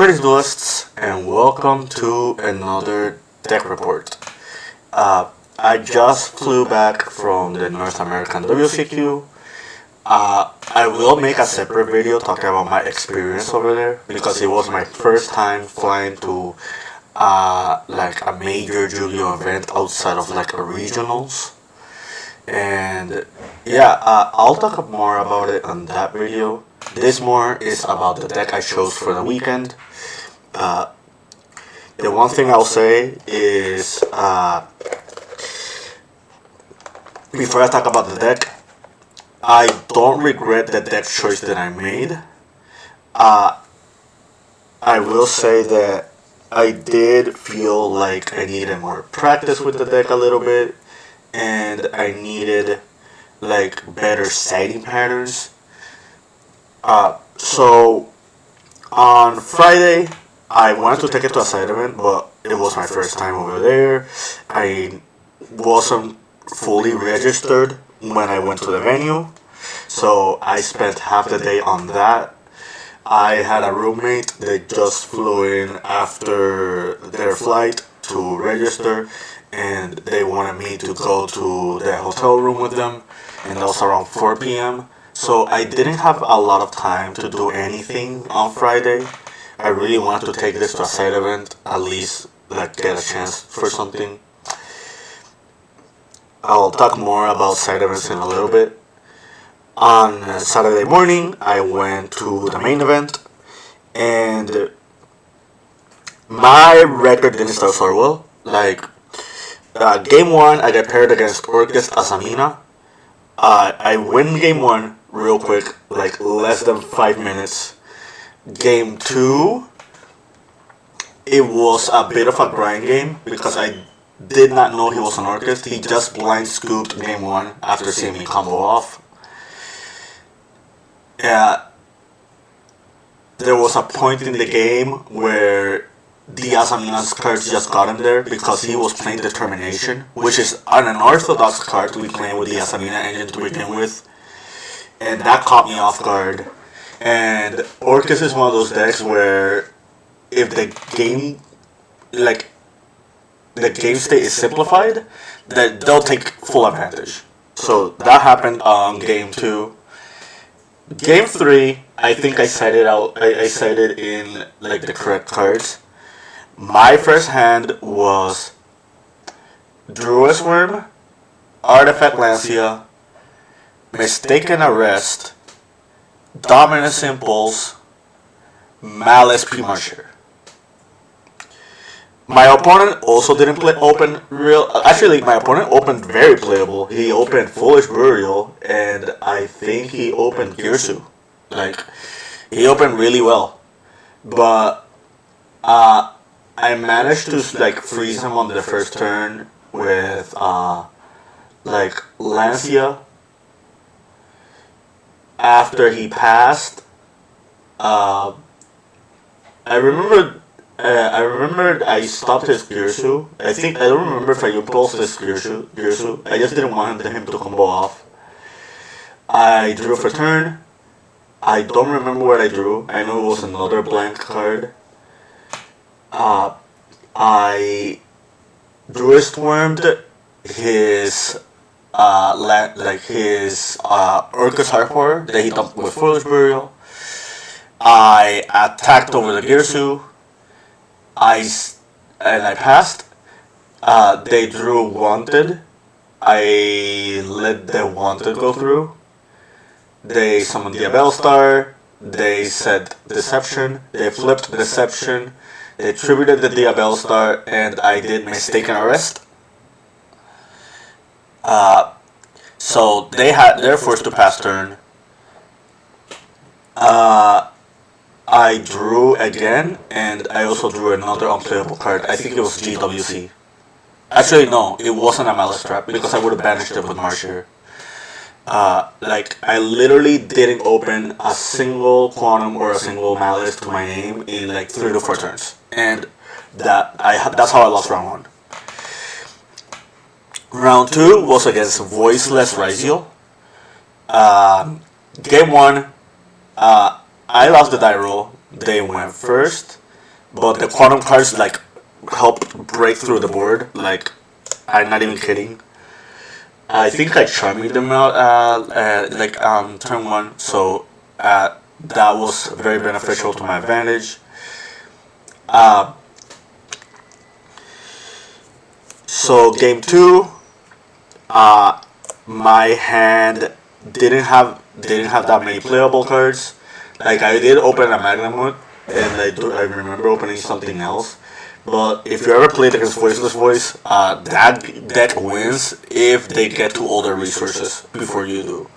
Greetings, duelists, and welcome to another deck report. I just flew back from the North American WCQ. I will make a separate video talking about my experience over there because it was my first time flying to like a major Yu-Gi-Oh event outside of like a regionals. And yeah, I'll talk more about it on that video. This more is about the deck I chose for the weekend. The one thing I'll say is, before I talk about the deck, I don't regret the deck choice that I made. I will say that I did feel like I needed more practice with the deck a little bit, and I needed like better sighting patterns. So on Friday, I wanted to take it to a side event, but it was my first time over there. I wasn't fully registered when I went to the venue, so I spent half the day on that. I had a roommate that just flew in after their flight to register, and they wanted me to go to the hotel room with them, and that was around 4 p.m. So I didn't have a lot of time to do anything on Friday. I really wanted to take this to a side event, at least like get a chance for something. I'll talk more about side events in a little bit. On Saturday morning, I went to the main event, and my record didn't start so well. Like, game one, I got paired against Orcus Asamina. I win game one real quick, like less than 5 minutes. Game two, it was a bit of a grind game because I did not know he was an Orcus. He just blind scooped game one after seeing me combo off. Yeah, there was a point in the game where the Asamina's cards just got him there because he was playing Determination, which is an unorthodox card to be playing with the Asamina engine to begin with, and that caught me off guard. And Orcus is one of those decks where if the game, like, the game state is simplified, that they'll take full advantage. So that happened on game two. Game three, I think I cited out. I cited in like the correct cards. My first hand was Druid's Worm, Artifact Lancia, Mistaken Arrest, Dominance Impulse, Maliss Pre-Marcher. My opponent also didn't open real. Actually, my opponent opened very playable. He opened Foolish Burial, and I think he opened Girsu. Like, he opened really well. But I managed to like freeze him on the first turn with like Lancia. After he passed, I remembered I stopped his Girsu. I don't remember if I impulsed his Girsu. I just didn't want him to combo off. I drew for turn. I don't remember what I drew. I know it was another blank card. I Druid's-wormed his Orcus Harper that he dumped with Foolish Burial. I attacked over the Girsu. I passed. They drew Wanted. I let the Wanted go through. They summoned the Abelstar. They said Deception. They flipped Deception. They tributed the Abelstar, and I did Mistaken Arrest. So they're forced to pass turn. I drew again, and I also drew another unplayable card. I think it was GWC. Actually, no, it wasn't a Malice Trap because I would have banished it with Marcher. Like, I literally didn't open a single Quantum or a single Malice to my name in like 3 to 4 turns. And that's how I lost round 1. Round 2 was against Voiceless Ryziel. Game 1, I lost the die roll. They went first. but the quantum cards like helped break through the board. Like, I'm not even kidding. I think I charmed them out turn one, so that was very beneficial to my advantage. Uh, so game two, my hand didn't have that many playable cards. Like, I did open a Magnum, and I remember opening something else. But if you ever played against Voiceless Voice, that deck wins if they get to all their resources before you do.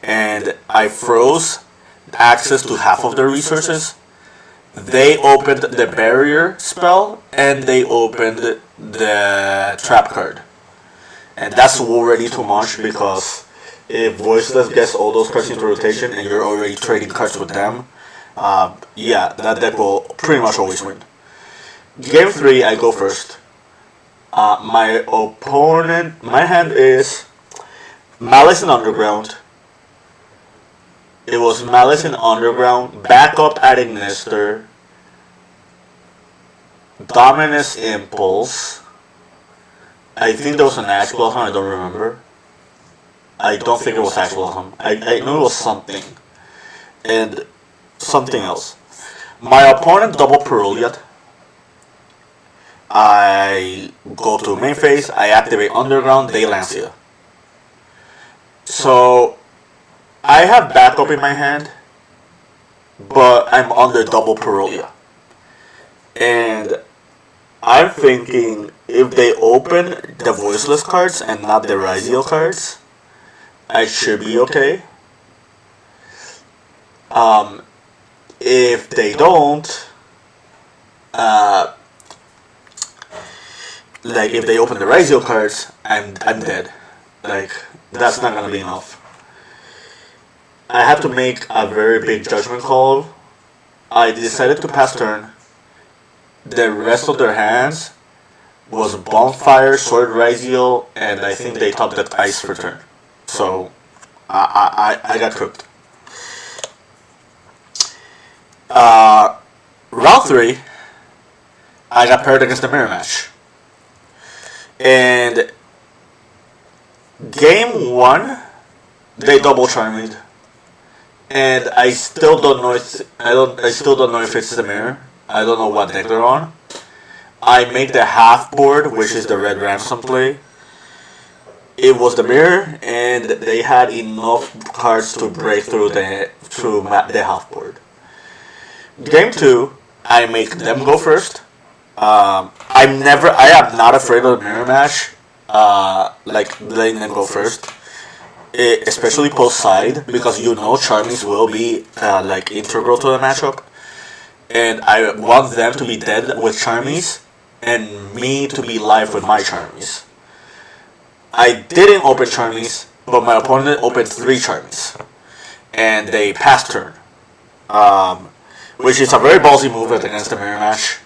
And I froze access to half of their resources. They opened the barrier spell and they opened the trap card. And that's already too much because if Voiceless gets all those cards into rotation and you're already trading cards with them, that deck will pretty much always win. Game 3, I go first. My hand is Malice in Underground. It was Malice in Underground, Backup at Ignister, Dominus Impulse. I think there was an Ash Blossom, I don't remember. I don't think it was Ash Blossom. I knew it was something. And something else. My opponent double Peruliat. I go to main phase, I activate Underground, they Lancia. So, I have backup in my hand, but I'm under double Perulia. And I'm thinking if they open the Voiceless cards and not the Raziel cards, I should be okay. If they don't, if they open the Raziel cards, I'm dead. Like, that's not gonna be enough. I had to make a very big judgment call. I decided to pass turn. The rest of their hands was Bonfire, Sword Raziel, and I think they topped that Ice for turn. So, I got cooked. Round 3, I got paired against the mirror match. And game 1, they double charmed. And I still don't know if it's the mirror. I don't know what deck they're on. I make the half board, which is the red ransom play. It was the mirror, and they had enough cards to break through the half board. Game 2, I make them go first. I am not afraid of the mirror match. Letting them go first, especially post side, because Charmies will be integral to the matchup, and I want them to be dead with Charmies and me to be live with my Charmies. I didn't open Charmies, but my opponent opened 3 Charmies, and they passed turn, which is a very ballsy move against the mirror match,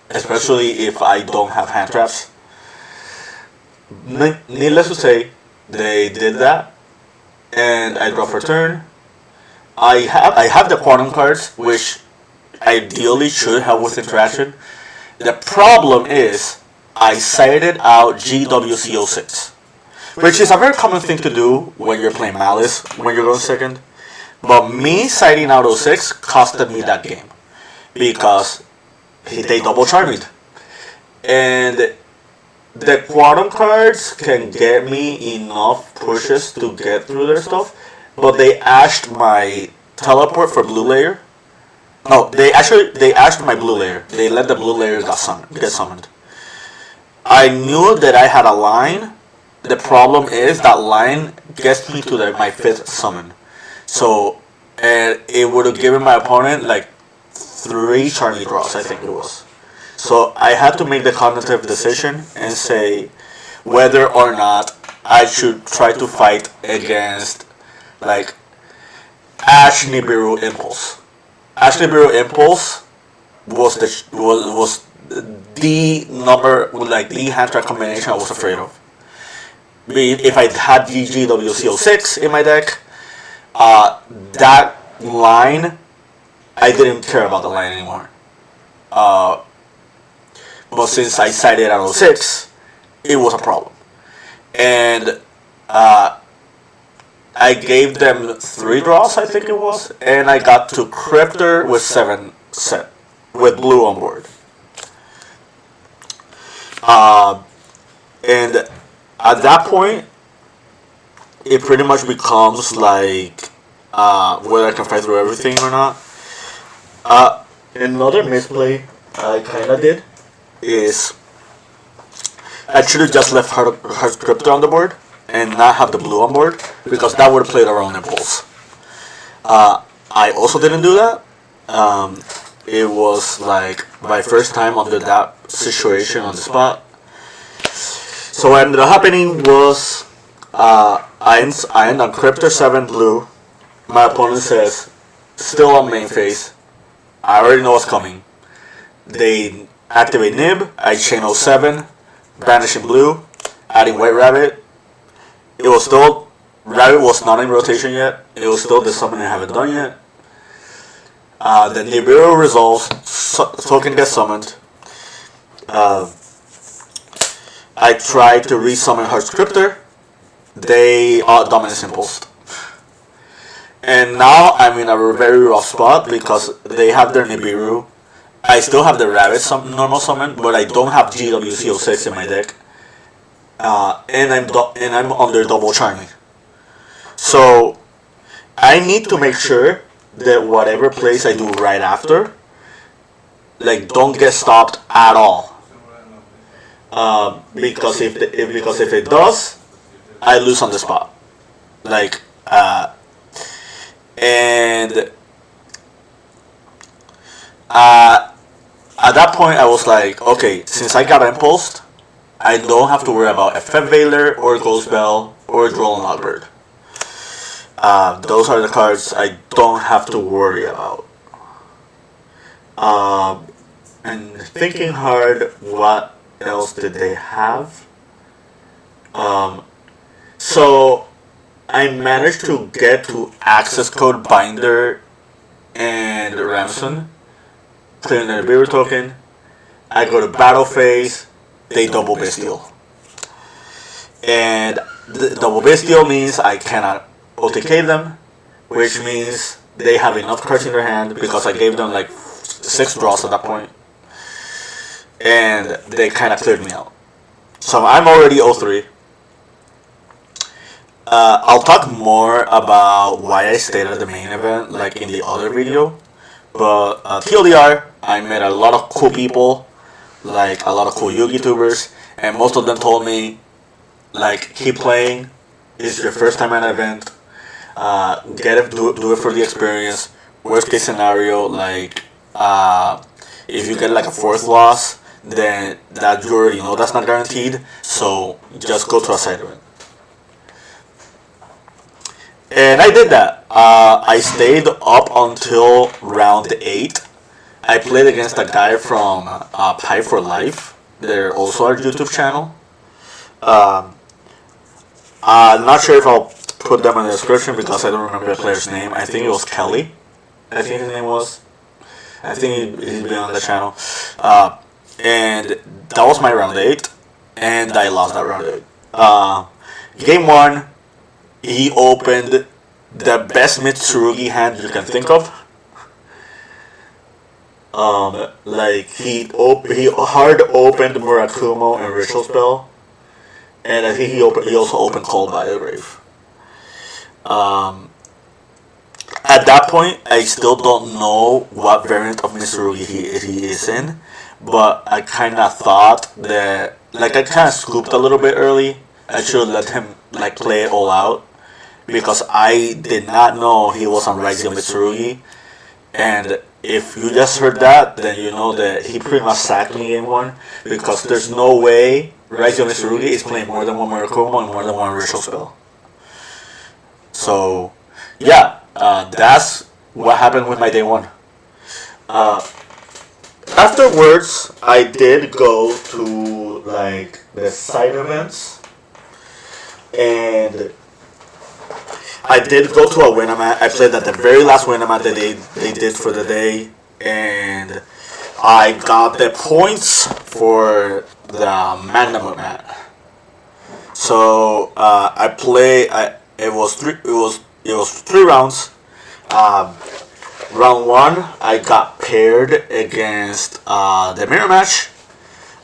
especially if I don't have hand traps. Needless to say, they did that, and I draw for turn. I have the quantum cards, which ideally should help with interaction. The problem is, I sighted out GWC06, which is a very common thing to do when you're playing Malice, when you're going second. But me sighting out 06 costed me that game, because they double charmed. And the quantum cards can get me enough pushes to get through their stuff, but they ashed my teleport for blue layer. No, they ashed my blue layer. They let the blue layer get summoned. I knew that I had a line. The problem is that line gets me to my 5th summon. So, and it would have given my opponent 3 Charmy draws, I think it was. So I had to make the cognitive decision and say whether or not I should try to fight against Ash Nibiru Impulse. Ash Nibiru Impulse was the hand track combination I was afraid of. If I had GGWC06 in my deck, that line, I didn't care about the line anymore. But since I sided at 06, it was a problem. And I gave them 3 draws, I think it was, and I got to Cryptor with 7 set, with blue on board. And at that point, it pretty much becomes like whether I can fight through everything or not. Another misplay I kind of did is I should have just left hard Cryptor on the board and not have the blue on board, because that would have played around impulse. I also didn't do that. It was like my first time under that situation on the spot. So what ended up happening was I end on Cryptor 7 blue. My opponent says, still on main phase. I already know what's coming. They activate Nib, I chain 07, banishing blue, adding White Rabbit. It was still, Rabbit was not in rotation yet. It was still the summon I haven't done yet. The Nibiru resolves, token gets summoned. I tried to resummon Heart's Cryptor. They Dominance Impulsed. And now I'm in a very rough spot because they have their Nibiru. I still have the Rabbit normal summon, but I don't have GWC06 in my deck. And I'm under double charming. So I need to make sure that whatever plays I do right after, like, don't get stopped at all. Because if it does, I lose on the spot. Like, and at that point I was like, okay, since I got impulsed, I don't have to worry about FF Veiler or Ghost Bell or Droll and Lockbird. Those are the cards I don't have to worry about. And thinking hard, what else did they have? So I managed to get to Access Code Binder and Ramson, clearing their Nibiru token. I go to battle phase, they double Bestial. And the double Bestial means I cannot OTK them, which means they have enough cards in their hand because I gave them like 6 draws at that point. And they kind of cleared me out. So I'm already 03. I'll talk more about why I stayed at the main event, like in the other video. But TLDR, I met a lot of cool people, like a lot of cool YouTubers, and most of them told me, like, keep playing. It's your first time at an event. Do it for the experience. Worst case scenario, like, if you get like a 4th loss, then that you already know that's not guaranteed. So just go to a side event. And I did that. I stayed up until round 8. I played against a guy from Pie for Life. They're also our YouTube channel. I'm not sure if I'll put them in the description because I don't remember the player's name. I think it was Kelly. I think his name was. I think he's been on the channel. And that was my round 8. And I lost that round 8. Game 1. He opened the best Mitsurugi hand you can think of. Like he hard opened Murakumo and Ritual Spell, and I think he also opened Called by the Grave. At that point, I still don't know what variant of Mitsurugi he is in, but I kind of thought that, like, I kind of scooped a little bit early. I should let him like play it all out, because I did not know he was on Rising Mitsurugi. And if you just heard that, then you know that he pretty much sacked me in 1, because there's no way Rising Mitsurugi is playing more than 1 Murakumo and more than 1 Ritual Spell. So, yeah, that's what happened with my day 1. Afterwards, I did go to like the side events, and I did go to a Winamat. I played at the very last Winamat that they did for the day, and I got the points for the Magnum mat. So I play. It was three rounds. Round one, I got paired against the mirror match.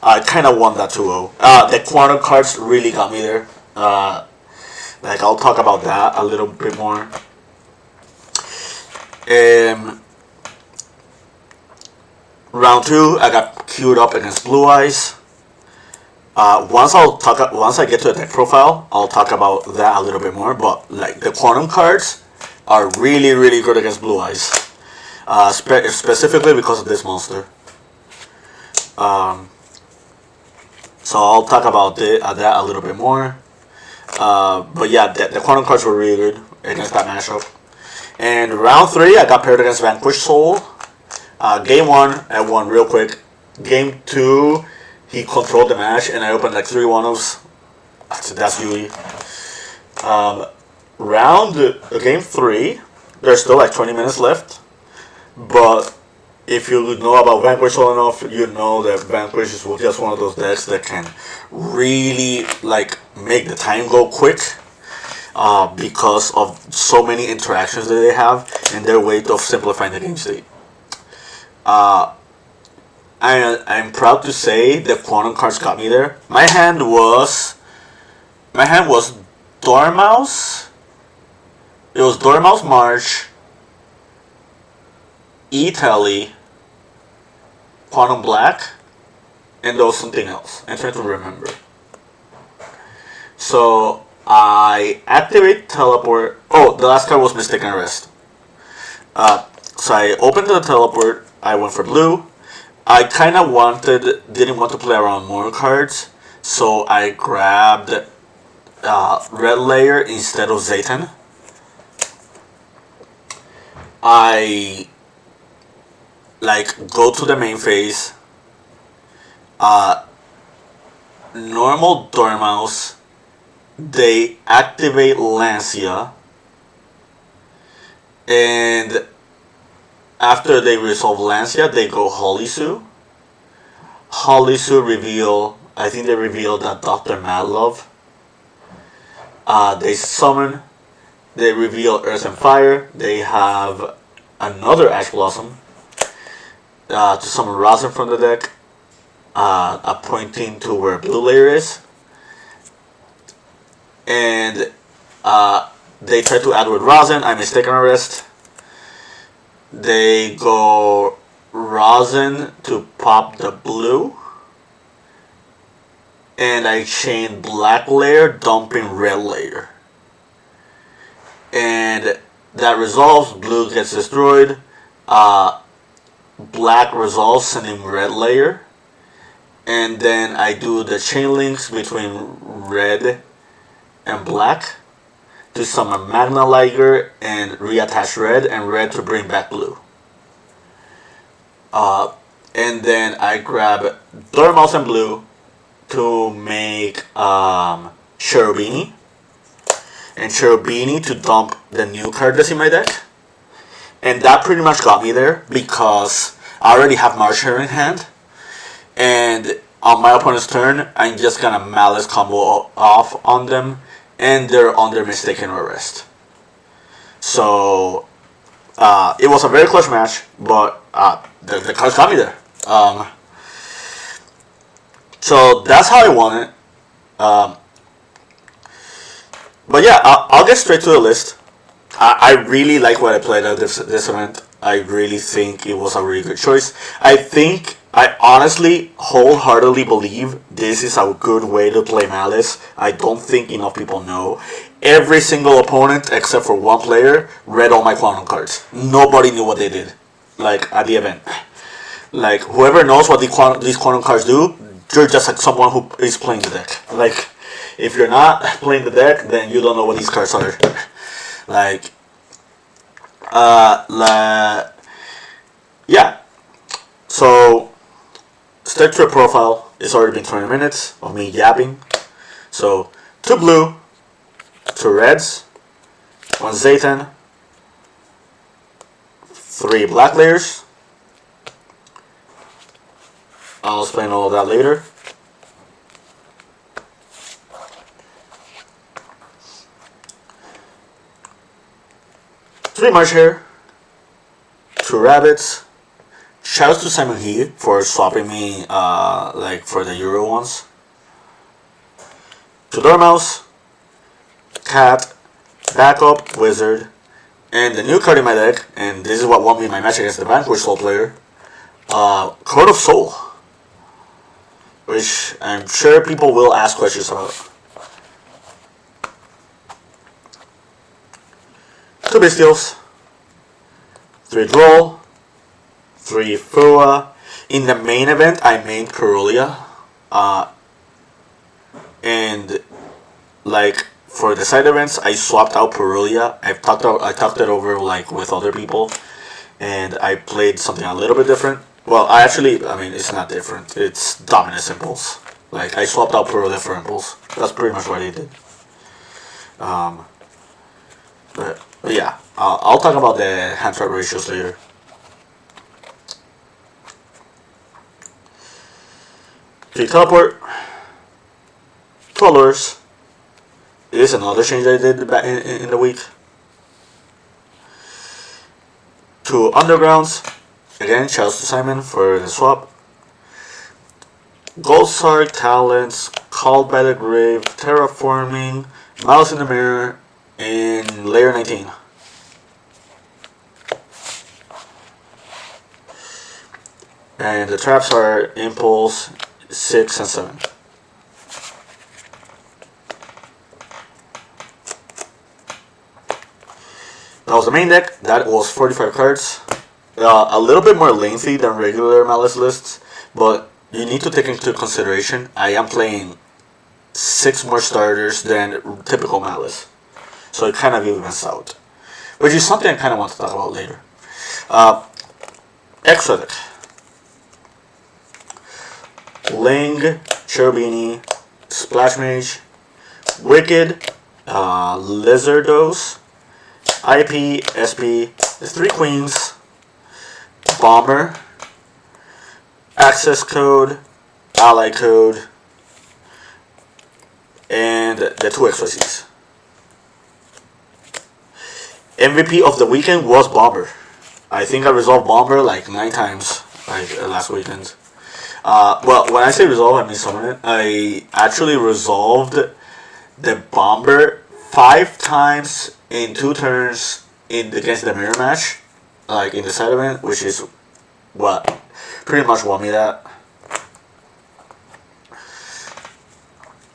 I kind of won that 2-0. The quantum cards really got me there. Like I'll talk about that a little bit more. Round two, I got queued up against Blue Eyes. Once I get to the deck profile, I'll talk about that a little bit more. But like the quantum cards are really really good against Blue Eyes, specifically because of this monster. So I'll talk about that a little bit more. But yeah, the quantum cards were really good against that matchup. And round three, I got paired against Vanquish Soul. Game one, I won real quick. Game two, he controlled the match, and I opened like 3 one-offs. That's Yui. Game three, there's still like 20 minutes left. But if you know about Vanquish well enough, you know that Vanquish is just one of those decks that can really like make the time go quick. Because of so many interactions that they have and their way of simplifying the game state. I'm proud to say the quantum cards got me there. My hand was Dormouse. It was Dormouse March, E-Telly, Quantum Black, and there was something else. I'm trying to remember. So I activate teleport. Oh, the last card was Mistaken Arrest. So I opened the teleport. I went for blue. I kind of didn't want to play around more cards, so I grabbed red layer instead of Zayton. I go to the main phase. Normal Dormouse. They activate Lancia, and after they resolve Lancia, they go Holisu. I think they reveal that Dr. Madlove. They summon, they reveal Earth and Fire. They have another Ash Blossom to summon Rosin from the deck, pointing to where blue layer is. And they try to add with Rosin. I Mistaken Arrest. They go Rosin to pop the blue. And I chain black layer, dumping red layer. And that resolves, blue gets destroyed. Black resolves, sending red layer. And then I do the chain links between red and black to summon Magna Liger and reattach red, and red to bring back blue. And then I grab Dormouse and blue to make Cherubini, and Cherubini to dump the new card that's in my deck. And that pretty much got me there because I already have Marcher in hand. And on my opponent's turn, I'm just gonna Maliss combo off on them, and they're under Mistaken Arrest. So it was a very close match, but the cards got me there. So that's how I won it. But yeah, I'll get straight to the list. I really like what I played at this event. I really think it was a really good choice. I honestly, wholeheartedly believe this is a good way to play Maliss. I don't think enough people know. Every single opponent, except for one player, read all my quantum cards. Nobody knew what they did, at the event. Whoever knows what these quantum cards do, you're just someone who is playing the deck. If you're not playing the deck, then you don't know what these cards are. Yeah. So, step to a profile. It's already been 20 minutes of me yapping. So, 2 blue, 2 reds, 1 Zayton, 3 black layers, I'll explain all of that later. Three March here, 2 rabbits. Shouts to Simon He for swapping me like for the Euro ones. 2 Dormouse, Cat, Backup, Wizard, and the new card in my deck, and this is what won me my match against the Vanquish Soul player, Code of Soul, which I'm sure people will ask questions about. 2 Bestials, 3 Droll, 3 Fua. In the main event, I mained Corulia, and like for the side events, I swapped out Corulia. I talked it over like with other people, and I played something a little bit different. Well, I mean, it's not different. It's Dominus Impulse. Like, I swapped out Corulia for Impulse. That's pretty much what I did. But yeah, I'll talk about the hand trap ratios later. Okay, teleport. 2 Allures. This is another change I did back in the week. 2 Undergrounds. Again, shouts to Simon for the swap. Gold Sark, Talents, Called by the Grave, Terraforming, Maliss in the Mirror, and Layer 19. And the traps are Impulse 6 and 7. That was the main deck. That was 45 cards. A little bit more lengthy than regular Maliss lists, but you need to take into consideration I am playing 6 more starters than typical Maliss. So it kind of evens out. Which is something I kind of want to talk about later. Extra deck. Ling, Cherubini, Splash Mage, Wicked, Lizardos, IP, SP, the 3 Queens, Bomber, Access Code, Ally Code, and the 2 XYZs. MVP of the weekend was Bomber. I think I resolved Bomber like 9 times last weekend. Well, when I say resolve, I mean summon it. I actually resolved the Bomber 5 times in 2 turns against the mirror match, like in the side event, which is what pretty much won me that.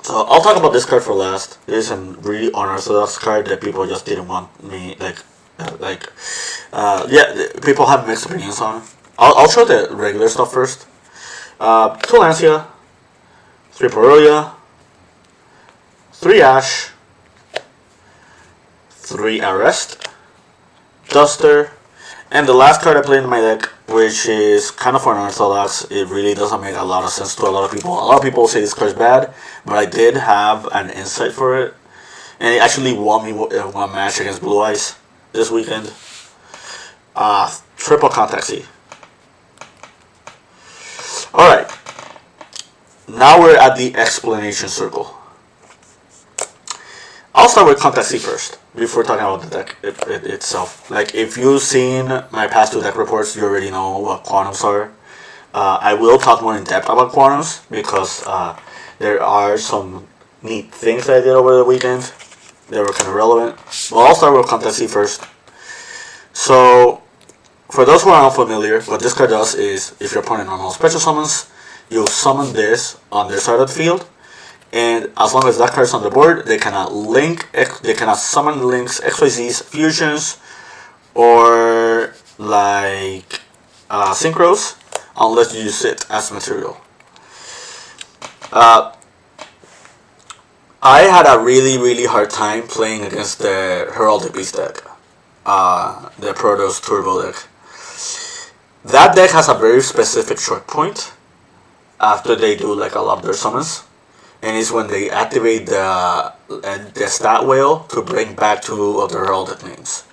So I'll talk about this card for last. This is a really unorthodox card that people just didn't want me yeah, people have mixed opinions on. I'll show the regular stuff first. 2 Lancia, 3 Parolia, 3 Ash, 3 Arrest, Duster, and the last card I played in my deck, which is kind of unorthodox. It really doesn't make a lot of sense to a lot of people. A lot of people say this card is bad, but I did have an insight for it, and it actually won me one match against Blue Eyes this weekend. Triple Contact C. Alright, now we're at the explanation circle. I'll start with Contact C first, before talking about the deck itself. Like, if you've seen my past 2 deck reports, you already know what Quantums are. I will talk more in depth about Quantums, because there are some neat things I did over the weekend that were kind of relevant. But I'll start with Contact C first. So, for those who are unfamiliar, what this card does is, if your opponent normal special summons, you'll summon this on their side of the field, and as long as that card's on the board, they cannot summon links, XYZs, fusions, or like synchros, unless you use it as material. I had a really hard time playing against the Heraldic Beast deck, the Protoss Turbo deck. That deck has a very specific choke point after they do like a lot of their summons, and it's when they activate the stat whale to bring back 2 of the heraldic names.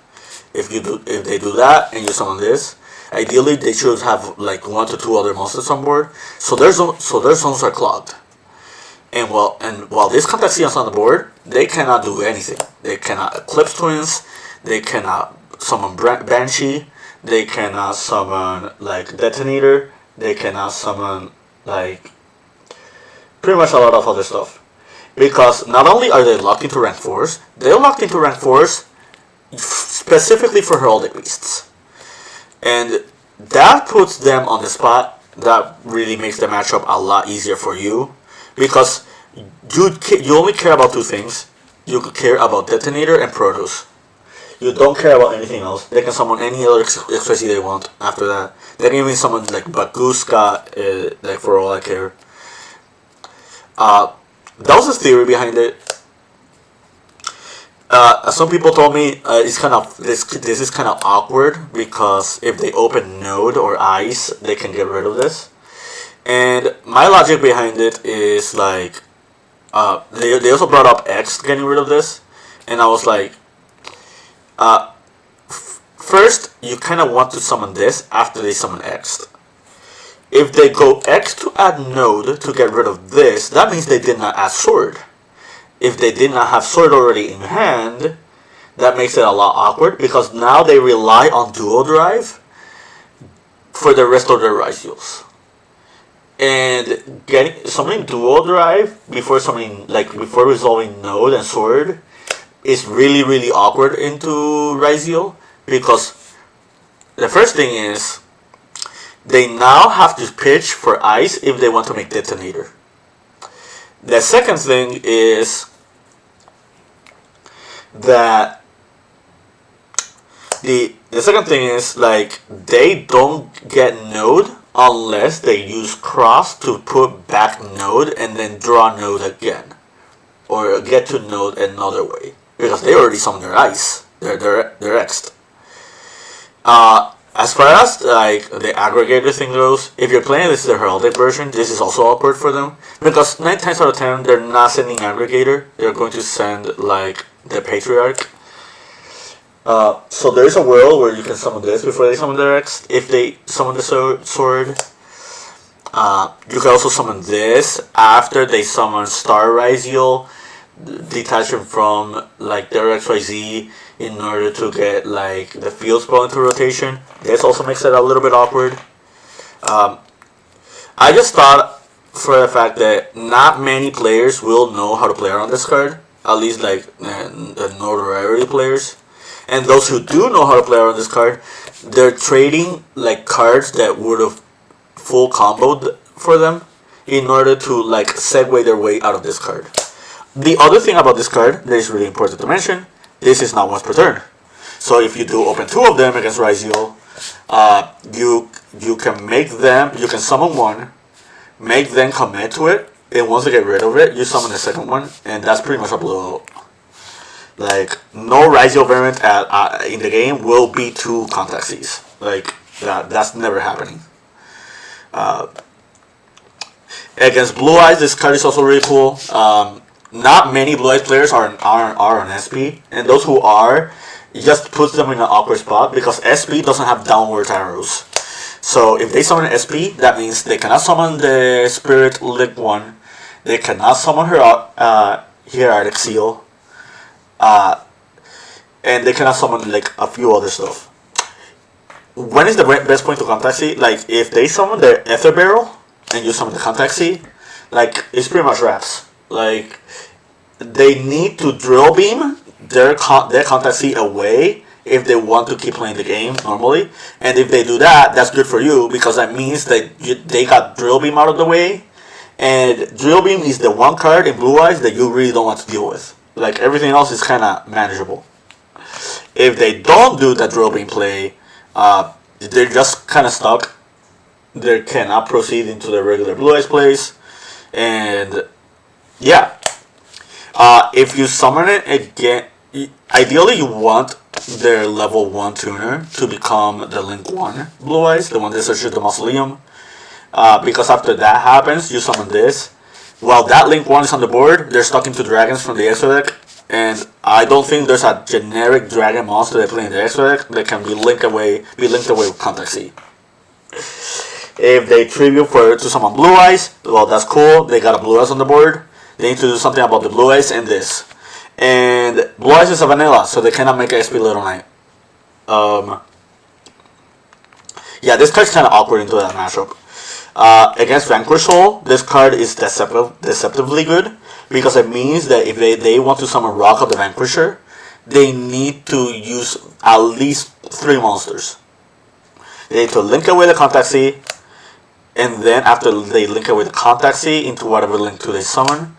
If they do that and you summon this, Ideally, they should have like 1 to 2 other monsters on board, so their zones are clogged. And while this contact C is on the board, they cannot do anything. They cannot Eclipse Twins. They cannot summon Banshee. They cannot summon like Detonator. They cannot summon like pretty much a lot of other stuff. Because not only are they locked into rank 4s, they're locked into rank 4s specifically for Heraldic Beasts. And that puts them on the spot. That really makes the matchup a lot easier for you. Because you only care about 2 things. You care about Detonator and Protos. You don't care about anything else. They can summon any other XYZ they want after that. They can even summon like Baguska, like for all I care. That was the theory behind it. Some people told me it's kind of this is kind of awkward because if they open Node or Ice, they can get rid of this. And my logic behind it is like, they also brought up X getting rid of this, and I was like, first you kind of want to summon this after they summon X. If they go X to add Node to get rid of this, that means they did not add Sword. If they did not have Sword already in hand, that makes it a lot awkward because now they rely on Duo Drive for the rest of their Ryzeals. And summoning Duo Drive before resolving Node and Sword is really, really awkward into Ryzeal because the first thing is they now have to pitch for Ice if they want to make Detonator. The second thing is that the second thing is like they don't get Node unless they use Cross to put back Node and then draw Node again, or get to Node another way because they already summoned their Ice. They're X'd. As far as like the aggregator thing goes, if you're playing this is the Heraldic version, this is also awkward for them because 9 times out of 10 they're not sending aggregator. They're going to send like the Patriarch. So there is a world where you can summon this before they summon their X. If they summon the sword, you can also summon this after they summon Star Ryzeal, detach them from like their XYZ in order to get like the field spell into rotation. This also makes it a little bit awkward. I just thought for the fact that not many players will know how to play around this card, at least like the notoriety players. And those who do know how to play around this card, they're trading like cards that would have full comboed for them in order to like segue their way out of this card. The other thing about this card that is really important to mention, this is not once per turn. So if you do open 2 of them against Ryzeal, you can summon one, make them commit to it, and once they get rid of it, you summon the second one, and that's pretty much a blowout. Like, no Ryzeal variant in the game will beat 2 contact Cs. Like, that's never happening. Against Blue Eyes, this card is also really cool. Not many Blue Eyes players are on SP, and those who are, it just puts them in an awkward spot because SP doesn't have downward arrows. So if they summon an SP, that means they cannot summon the Spirit Link 1, they cannot summon her Heraldic Seal, and they cannot summon like a few other stuff. When is the best point to contact C? Like if they summon the Ether Barrel and you summon the contact C, like it's pretty much wraps. Like they need to drill beam their contact C away if they want to keep playing the game normally. And if they do that, that's good for you because that means that they got drill beam out of the way. And drill beam is the one card in Blue Eyes that you really don't want to deal with. Like everything else is kind of manageable. If they don't do that drill beam play, they're just kind of stuck. They cannot proceed into the regular Blue Eyes plays. And yeah, if you summon it again, ideally you want their level 1 tuner to become the Link 1 Blue Eyes, the one that searches the Mausoleum. Because after that happens, you summon this. While that Link 1 is on the board, they're stuck into dragons from the extra deck. And I don't think there's a generic dragon monster they play in the extra deck that can be linked away with Contact C. If they tribute to summon Blue Eyes, well, that's cool. They got a Blue Eyes on the board. They need to do something about the Blue Eyes and this. And Blue Eyes is a vanilla, so they cannot make SP Little Knight. Yeah, this card's kind of awkward into that matchup. Against Vanquish Soul, this card is deceptively good because it means that if they want to summon Rock of the Vanquisher, they need to use at least 3 monsters. They need to link away the Contact C, and then after they link away the Contact C into whatever link 2 they summon,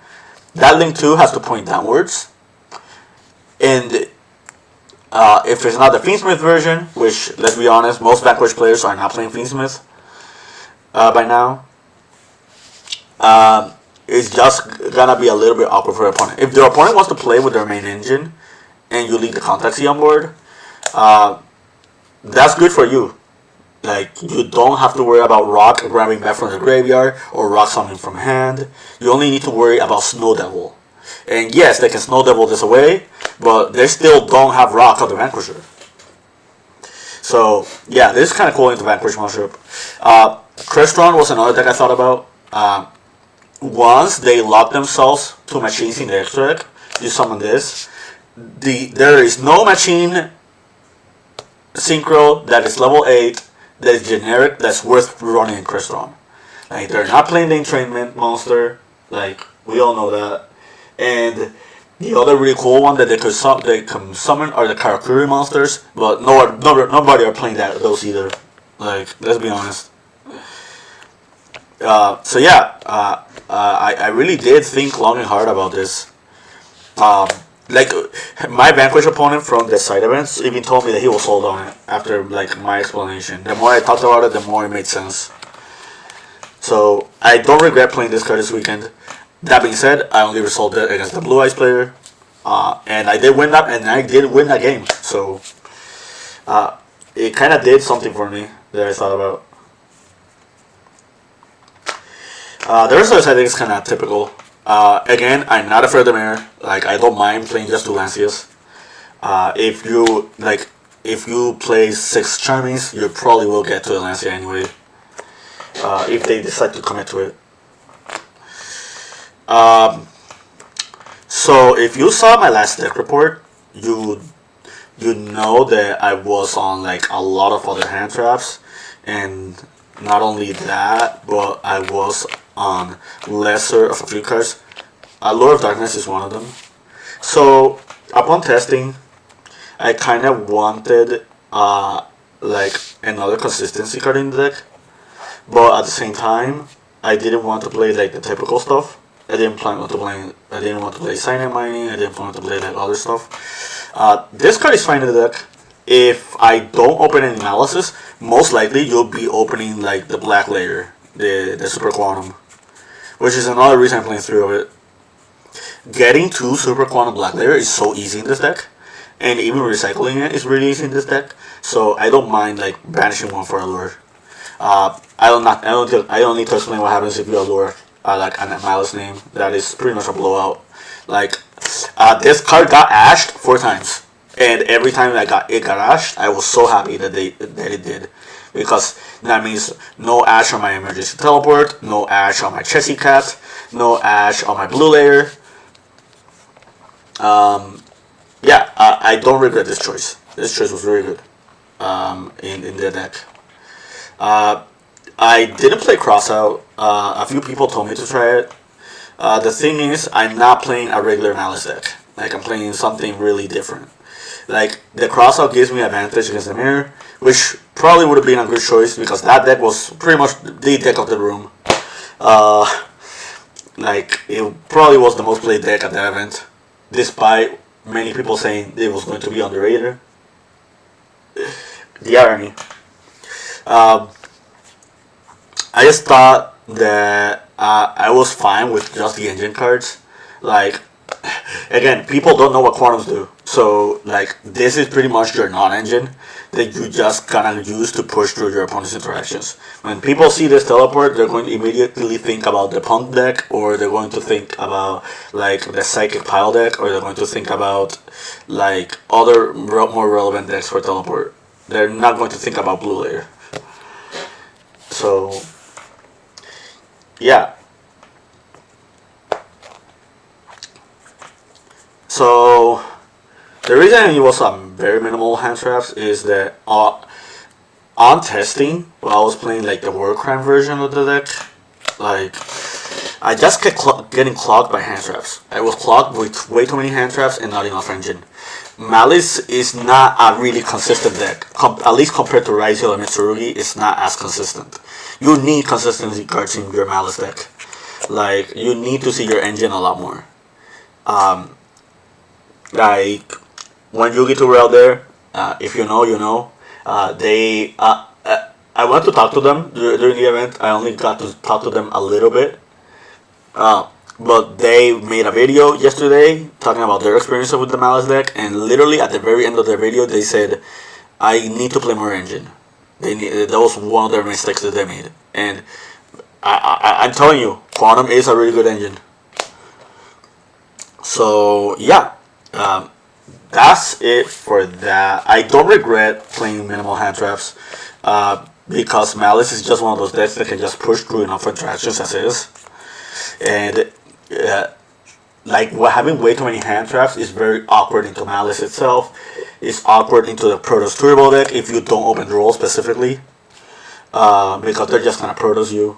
that link 2 has to point downwards. And if it's not the Fiendsmith version, which, let's be honest, most Vanquish players are not playing Fiendsmith by now, it's just gonna be a little bit awkward for your opponent. If their opponent wants to play with their main engine and you leave the Contact C on board, that's good for you. Like, you don't have to worry about Rock grabbing back from the graveyard or Rock summoning from hand. You only need to worry about Snow Devil. And yes, they can Snow Devil this away, but they still don't have Rock of the Vanquisher. So, yeah, this is kind of cool into Vanquish matchup. Crestron was another deck I thought about. Once they lock themselves to machines in the extra deck, you summon this. There is no machine synchro that is level 8 that is generic that's worth running in Crestron. Like, they're not playing the entrainment monster. Like, we all know that. And the other really cool one that they can summon are the Karakuri monsters, but nobody are playing those either. Like, let's be honest. So yeah, I really did think long and hard about this. Like, my Vanquish opponent from the side events even told me that he was sold on it after, like, my explanation. The more I talked about it, the more it made sense. So I don't regret playing this card this weekend. That being said, I only resolved it against the Blue Eyes player, and I did win that game. So it kind of did something for me that I thought about. The rest of this I think is kind of typical. Again, I'm not afraid of the mirror. Like, I don't mind playing just 2 Lancias. If you play 6 Charmings, you probably will get to the Lancia anyway. If they decide to commit to it. So if you saw my last deck report, you know that I was on, like, a lot of other hand traps, and not only that, but I was on lesser of a few cards. Lure of Darkness is one of them. So upon testing, I kind of wanted like another consistency card in the deck, but at the same time, I didn't want to play like the typical stuff. I didn't want to play Cyanide Mining. I didn't want to play like other stuff. This card is fine in the deck. If I don't open any Malices, most likely you'll be opening like the black layer, the Super Quantum, which is another reason I'm playing 3 of it. Getting 2 Super Quantum Black Layer is so easy in this deck, and even recycling it is really easy in this deck. So I don't mind like banishing one for a lure. I don't need to explain what happens if you allure like an Malice name. That is pretty much a blowout. Like, this card got ashed 4 times, and every time it got ashed, I was so happy that it did, because that means no ash on my emergency teleport, no ash on my Chessy Cat, no ash on my blue layer. Yeah, I don't regret this choice. This choice was very good in the deck. I didn't play Crossout. A few people told me to try it. The thing is, I'm not playing a regular Malice deck. Like, I'm playing something really different. Like, the Crossout gives me advantage against the mirror, which probably would have been a good choice because that deck was pretty much the deck of the room. Like, it probably was the most played deck at the event, despite many people saying it was going to be underrated. The irony. I just thought that I was fine with just the engine cards. Like, again, people don't know what quantums do. So like this is pretty much your non-engine that you just gonna use to push through your opponent's interactions. When people see this teleport, they're going to immediately think about the punk deck, or they're going to think about like the psychic pile deck, or they're going to think about like other more relevant decks for teleport. They're not going to think about blue layer. So yeah. So the reason I use some very minimal hand traps is that on testing, while I was playing like the war crime version of the deck, like I just kept getting clogged by hand traps. I was clogged with way too many hand traps and not enough engine. Maliss is not a really consistent deck. At least compared to Raizio and Mitsurugi, it's not as consistent. You need consistency cards in your Maliss deck. Like you need to see your engine a lot more. Like when you get to out there, if you know, you know. I went to talk to them during the event. I only got to talk to them a little bit. But they made a video yesterday talking about their experience with the Malice deck, and literally at the very end of their video, they said, "I need to play more engine." That was one of their mistakes that they made, and I'm telling you, Quantum is a really good engine. So yeah, that's it for that. I don't regret playing minimal hand traps, because Malice is just one of those decks that can just push through enough interactions as is, and like having way too many hand traps is very awkward into Malice itself. It's awkward into the Protoss Turbo deck if you don't open draw specifically, because they're just gonna Protoss you.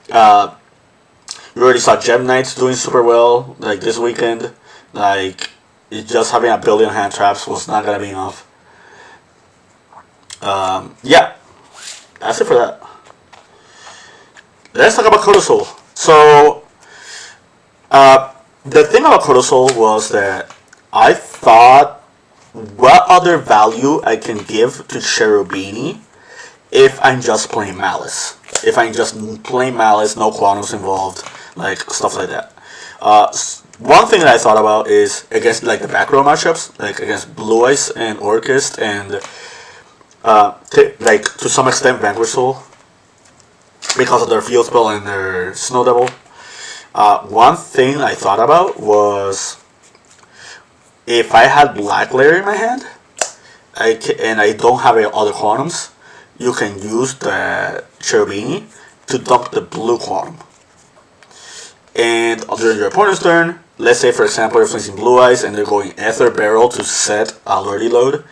You already saw Gem Knights doing super well like this weekend. Like just having a billion hand traps was not gonna be enough. Yeah, that's it for that. Let's talk about Codosol. So, the thing about Codosol was that I thought, what other value I can give to Cherubini if I'm just playing Malice? If I'm just playing Malice, no quantums involved, like stuff like that. One thing that I thought about is against like the back row matchups, like against Blue Eyes and Orchist and like to some extent Vanquish Soul, because of their field spell and their Snow Devil. One thing I thought about was if I had Black Layer in my hand, and I don't have other quantums, you can use the Cherubini to dump the blue quantum. And during your opponent's turn, let's say for example you're facing Blue Eyes and they're going Ether Barrel to set a Lordy Load,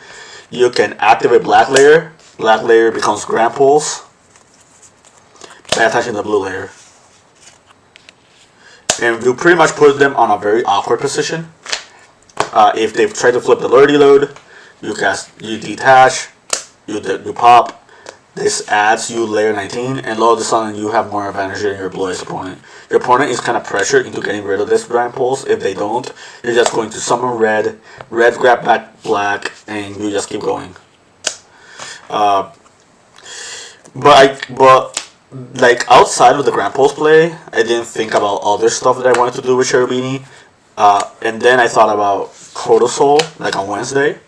you can activate Black Layer. Black Layer becomes Grand Pulse by attaching the blue layer. And you pretty much put them on a very awkward position. If they've tried to flip the Lordy Load, you detach, you pop. This adds you layer 19, and all of a sudden you have more advantage than your Blue Eyes opponent. Your opponent is kind of pressured into getting rid of this Grand Pulse. If they don't, you're just going to summon red grab back black, and you just keep going. But like outside of the Grand Pulse play, I didn't think about other stuff that I wanted to do with Cherubini. And then I thought about Codosol, like on Wednesday.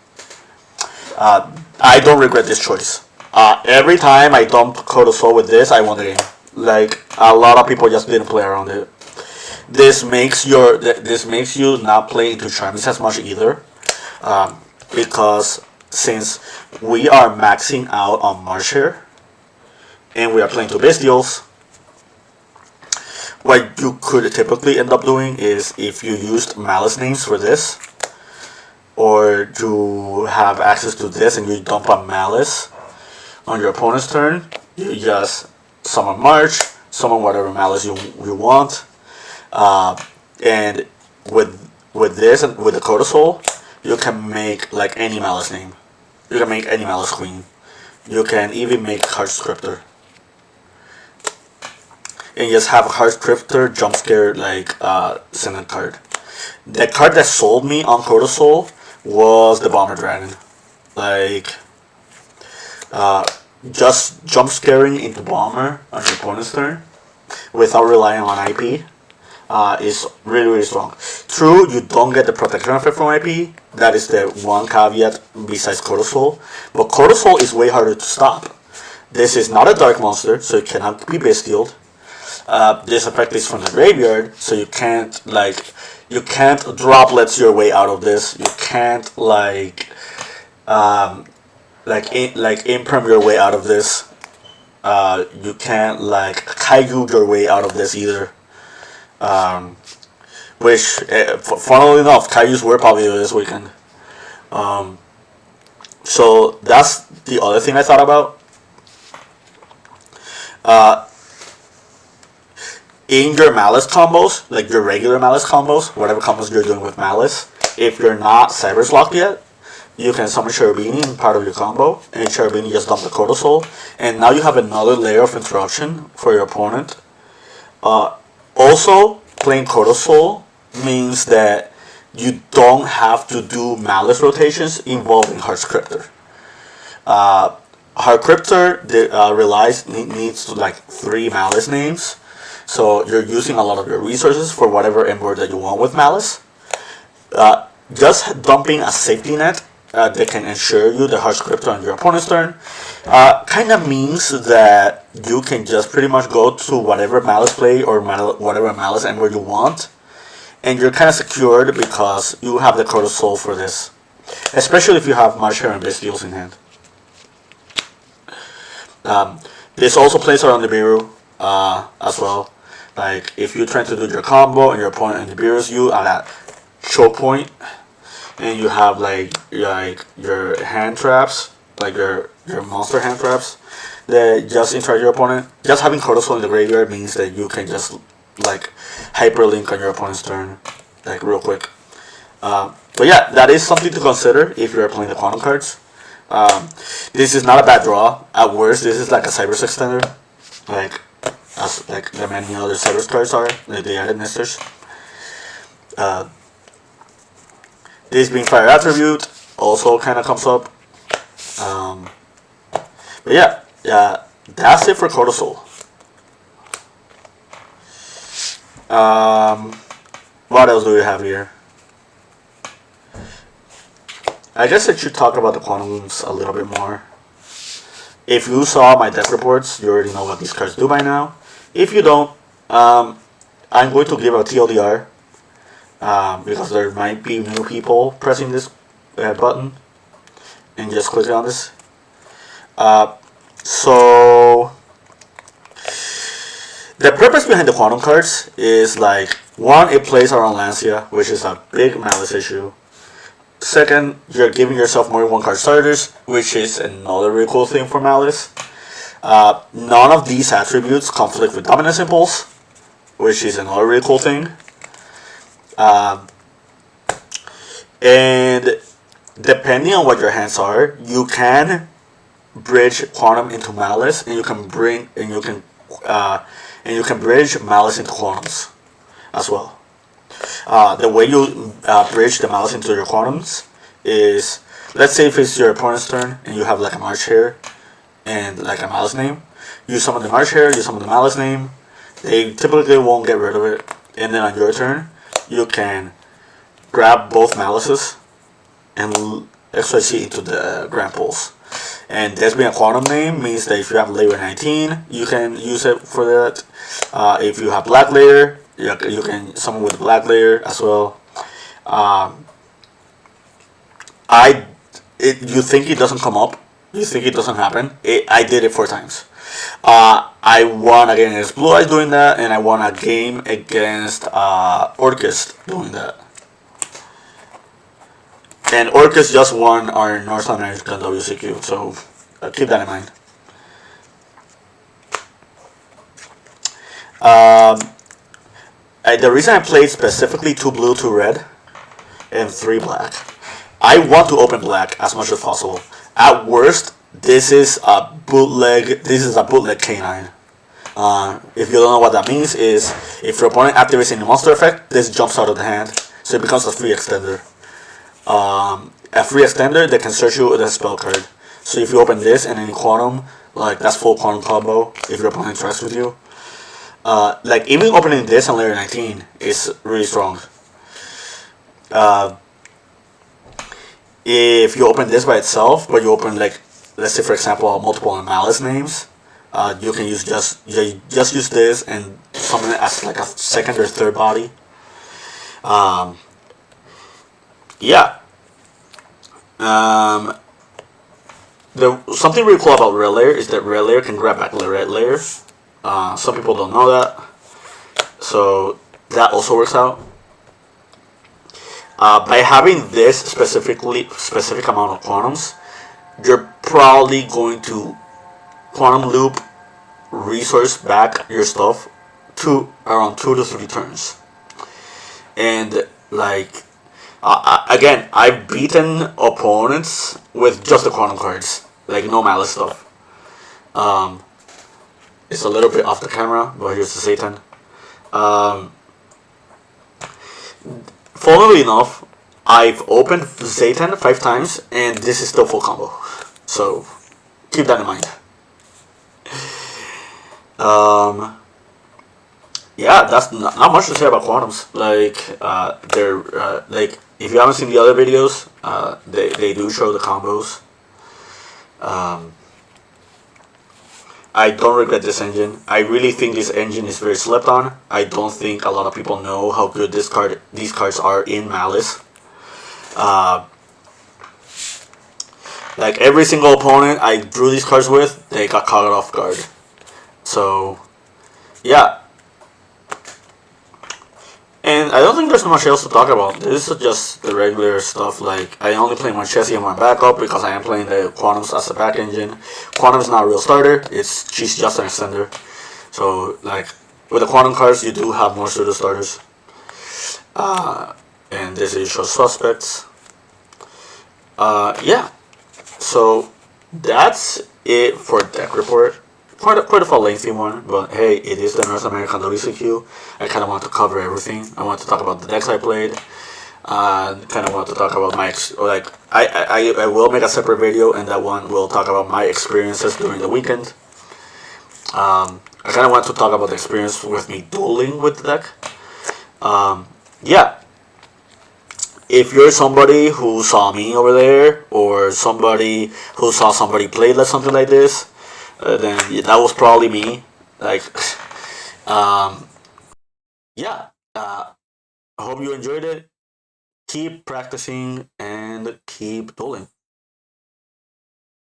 I don't regret this choice. Every time I dumped Codosol with this, I won the game. Like a lot of people just didn't play around it. This makes you not play into Charmies as much either, because since we are maxing out on March here, and we are playing two Bestials, what you could typically end up doing is if you used Malice names for this, or you have access to this and you dump on Malice on your opponent's turn, you just summon March, summon whatever Malice you want, and with this and with the Codosol, you can make like any Malice name. You can make any Malice Queen. You can even make Heart Scriptor. And just have a Heart Scriptor jump scare like Senate card. The card that sold me on Codosol was the Bomber Dragon. Like just jump scaring into Bomber on your opponent's turn without relying on IP is really, really strong. True, you don't get the protection effect from IP. That is the one caveat besides Cortisol. But Cortisol is way harder to stop. This is not a dark monster, so it cannot be bestialed. This effect is from the graveyard, so you can't droplets your way out of this. You can't imperm your way out of this. You can't Kaiju your way out of this either. Which, funnily enough, Kaijus were popular this weekend. So that's the other thing I thought about. In your Maliss combos, like your regular Maliss combos, whatever combos you're doing with Maliss, if you're not Cyber's locked yet, you can summon Cherubini in part of your combo, and Cherubini just dump the Cortisol, and now you have another layer of interruption for your opponent. Also, playing Cortisol means that you don't have to do Maliss rotations involving Heart Scripter. Heart Scripter needs to 3 Maliss names, so you're using a lot of your resources for whatever import that you want with Maliss. Just dumping a safety net that can ensure you the Heart Scripter on your opponent's turn kind of means that you can just pretty much go to whatever Maliss play or whatever Maliss import you want, and you're kind of secured because you have the Cortisol for this, especially if you have March Hare and Bestials in hand. This also plays around the Nibiru as well. Like if you're trying to do your combo and your opponent Nibirus you at that choke point, and you have your hand traps, like your monster hand traps that just interact your opponent. Just having Cortisol in the graveyard means that you can just hyperlink on your opponent's turn, real quick. But yeah, that is something to consider if you're playing the quantum cards. This is not a bad draw. At worst, this is like a Cyber's extender, as the many other Cyber's cards are, the added nesters. This being fire attribute also kind of comes up. But yeah, that's it for Cortisol. What else do we have here? I guess I should talk about the quantums a little bit more. If you saw my deck reports, you already know what these cards do by now. If you don't, I'm going to give a TLDR because there might be new people pressing this button and just clicking on this. So the purpose behind the quantum cards is one, it plays around Lancia, which is a big Maliss issue. Second, you're giving yourself more than 1 card starters, which is another really cool thing for Maliss. None of these attributes conflict with Dominance Impulse, which is another really cool thing. And depending on what your hands are, you can bridge Quantum into Maliss, and you can bridge Maliss into Quantums as well. The way you bridge the Maliss into your Quantums is, let's say if it's your opponent's turn and you have a March Hare and a Maliss name, you summon the March Hare, you summon the Maliss name, they typically won't get rid of it, and then on your turn, you can grab both Malisses and XYZ into the Grand Pulse. And this being a quantum name means that if you have layer 19, you can use it for that. If you have black layer, you can summon with black layer as well. You think it doesn't come up? You think it doesn't happen? I did it 4 times. I won against Blue Eyes doing that, and I won a game against Orcust doing that. And Orcust just won our North American NAWCQ, so keep that in mind. The reason I played specifically 2 blue, 2 red, and 3 black, I want to open black as much as possible. At worst, this is a bootleg canine. If you don't know what that means, is if your opponent activates any monster effect, this jumps out of the hand, so it becomes a free extender. A free extender that can search you with a spell card. So if you open this and any quantum, that's full quantum combo if your opponent interacts with you. Even opening this on layer 19 is really strong. Uh, if you open this by itself, but you open like, let's say for example, multiple Maliss names, you can use just use this and summon it as like a second or third body. Um, yeah. Um, something really cool about Red Layer is that Red Layer can grab back the Red Layer. Some people don't know that, so that also works out. By having this specific amount of quantums, you're probably going to quantum loop resource back your stuff to around 2 to 3 turns. And like again, I've beaten opponents with just the quantum cards, like no Maliss stuff. It's a little bit off the camera, but here's the Satan. Funnily enough, I've opened Satan 5 times, and this is still full combo. So keep that in mind. Yeah, that's not much to say about quantums. Like, they're like, if you haven't seen the other videos, they do show the combos. I don't regret this engine. I really think this engine is very slept on. I don't think a lot of people know how good these cards are in Maliss. Like every single opponent I drew these cards with, they got caught off guard. So, yeah. And I don't think there's much else to talk about. This is just the regular stuff. Like, I only play my Chessie and my backup because I am playing the Quantums as a back engine. Quantum is not a real starter. She's just an extender. So, like, with the Quantum cards, you do have more pseudo starters. And this is your suspects. Yeah. So, that's it for deck report. Quite a lengthy one, but hey, it is the North American NAWCQ. I kind of want to cover everything. I want to talk about the decks I played. Kind of want to talk about I will make a separate video, and that one will talk about my experiences during the weekend. I kind of want to talk about the experience with me dueling with the deck. Yeah. If you're somebody who saw me over there, or somebody who saw somebody play something like this, then that was probably me. Like, yeah. I hope you enjoyed it. Keep practicing and keep dueling.